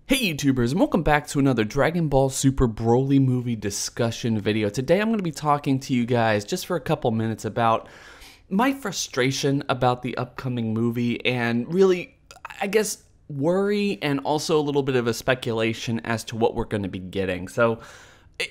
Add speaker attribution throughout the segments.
Speaker 1: Hey YouTubers, and welcome back to another Dragon Ball Super Broly movie discussion video. Today I'm going to be talking to you guys just for a couple minutes about my frustration about the upcoming movie and really, I guess, worry and also a little bit of a speculation as to what we're going to be getting. So,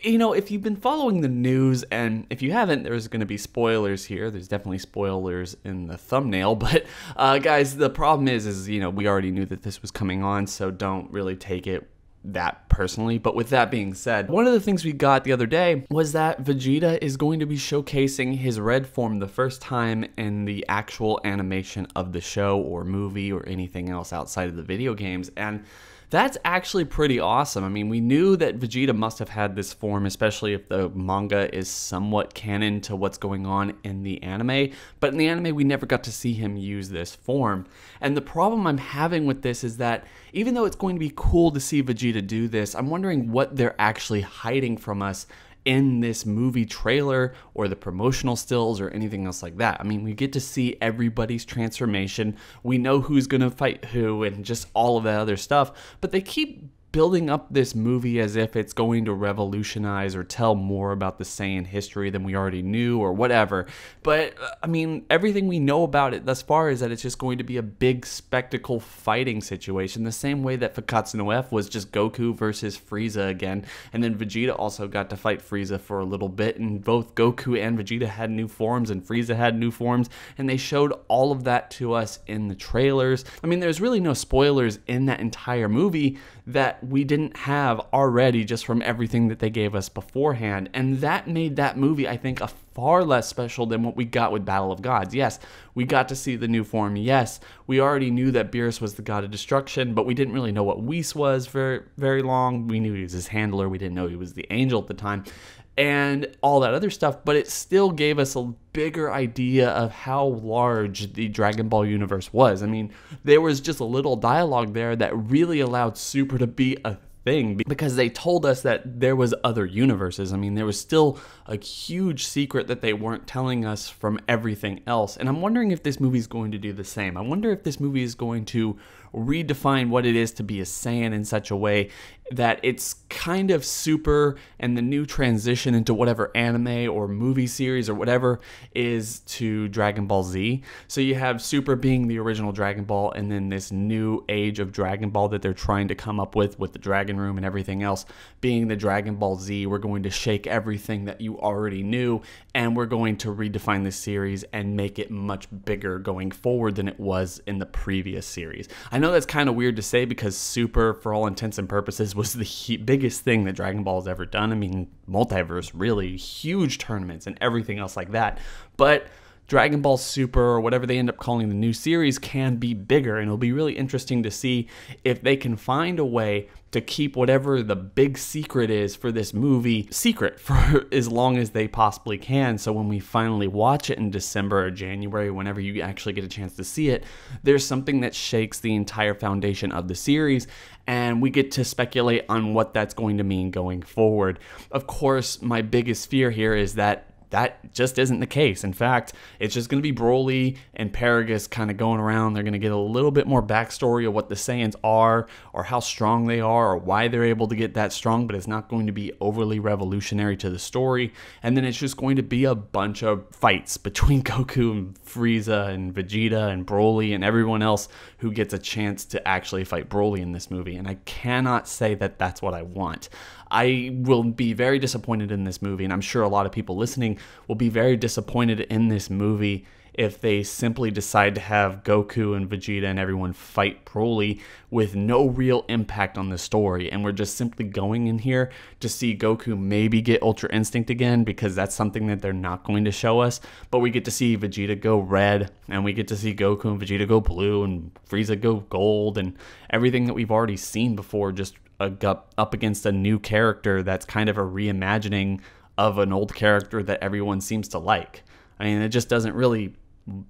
Speaker 1: you know, if you've been following the news, and if you haven't, there's going to be spoilers here. There's definitely spoilers in the thumbnail, but guys, the problem is, you know, we already knew that this was coming on, so don't really take it that personally. But with that being said, one of the things we got the other day was that Vegeta is going to be showcasing his red form the first time in the actual animation of the show or movie or anything else outside of the video games, and that's actually pretty awesome. I mean, we knew that Vegeta must have had this form, especially if the manga is somewhat canon to what's going on in the anime, but in the anime we never got to see him use this form. And the problem I'm having with this is that even though it's going to be cool to see Vegeta do this, I'm wondering what they're actually hiding from us in this movie trailer or the promotional stills or anything else like that. I mean, we get to see everybody's transformation. We know who's going to fight who and just all of that other stuff, but they keep building up this movie as if it's going to revolutionize or tell more about the Saiyan history than we already knew or whatever. But, I mean, everything we know about it thus far is that it's just going to be a big spectacle fighting situation, the same way that Fakatsu no F was just Goku versus Frieza again, and then Vegeta also got to fight Frieza for a little bit, and both Goku and Vegeta had new forms, and Frieza had new forms, and they showed all of that to us in the trailers. I mean, there's really no spoilers in that entire movie that we didn't have already just from everything that they gave us beforehand, and that made that movie, I think, a far less special than what we got with Battle of Gods. Yes, we got to see the new form. Yes, we already knew that Beerus was the god of destruction, but we didn't really know what Whis was for very long. We knew he was his handler. We didn't know he was the angel at the time and all that other stuff, but it still gave us a bigger idea of how large the Dragon Ball universe was. I mean, there was just a little dialogue there that really allowed Super to be a thing because they told us that there was other universes. I mean, there was still a huge secret that they weren't telling us from everything else, and I'm wondering if this movie is going to do the same. I wonder if this movie is going to redefine what it is to be a Saiyan in such a way that it's kind of Super and the new transition into whatever anime or movie series or whatever is to Dragon Ball Z. So you have Super being the original Dragon Ball, and then this new age of Dragon Ball that they're trying to come up with the Dragon Room and everything else being the Dragon Ball Z. We're going to shake everything that you already knew, and we're going to redefine this series and make it much bigger going forward than it was in the previous series. I know that's kind of weird to say because Super, for all intents and purposes, was the biggest thing that Dragon Ball has ever done. I mean, multiverse, really huge tournaments and everything else like that. But Dragon Ball Super, or whatever they end up calling the new series, can be bigger, and it'll be really interesting to see if they can find a way to keep whatever the big secret is for this movie secret for as long as they possibly can, so when we finally watch it in December or January, whenever you actually get a chance to see it, there's something that shakes the entire foundation of the series, and we get to speculate on what that's going to mean going forward. Of course, my biggest fear here is that just isn't the case. In fact, it's just going to be Broly and Paragus kind of going around. They're going to get a little bit more backstory of what the Saiyans are or how strong they are or why they're able to get that strong, but it's not going to be overly revolutionary to the story. And then it's just going to be a bunch of fights between Goku and Frieza and Vegeta and Broly and everyone else who gets a chance to actually fight Broly in this movie. And I cannot say that that's what I want. I will be very disappointed in this movie, and I'm sure a lot of people listening will be very disappointed in this movie if they simply decide to have Goku and Vegeta and everyone fight Broly with no real impact on the story, and we're just simply going in here to see Goku maybe get Ultra Instinct again, because that's something that they're not going to show us, but we get to see Vegeta go red, and we get to see Goku and Vegeta go blue, and Frieza go gold, and everything that we've already seen before, just up against a new character that's kind of a reimagining of an old character that everyone seems to like. I mean, it just doesn't really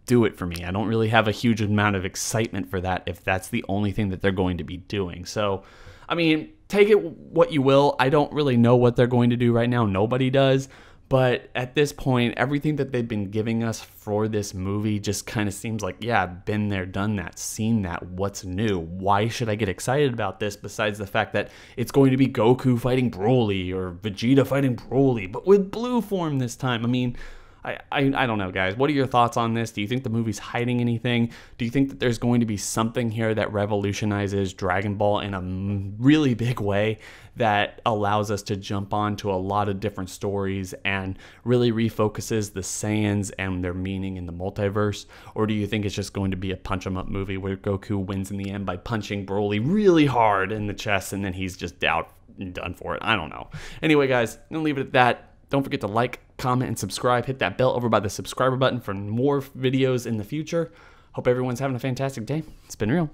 Speaker 1: do it for me. I don't really have a huge amount of excitement for that if that's the only thing that they're going to be doing. So, I mean, take it what you will. I don't really know what they're going to do right now. Nobody does. But at this point, everything that they've been giving us for this movie just kind of seems like, yeah, been there, done that, seen that. What's new? Why should I get excited about this besides the fact that it's going to be Goku fighting Broly or Vegeta fighting Broly, but with blue form this time? I mean, I don't know, guys. What are your thoughts on this? Do you think the movie's hiding anything? Do you think that there's going to be something here that revolutionizes Dragon Ball in a really big way that allows us to jump on to a lot of different stories and really refocuses the Saiyans and their meaning in the multiverse? Or do you think it's just going to be a punch 'em up movie where Goku wins in the end by punching Broly really hard in the chest and then he's just out and done for it? I don't know. Anyway, guys, I'm gonna leave it at that. Don't forget to like, comment, and subscribe. Hit that bell over by the subscriber button for more videos in the future. Hope everyone's having a fantastic day. It's been real.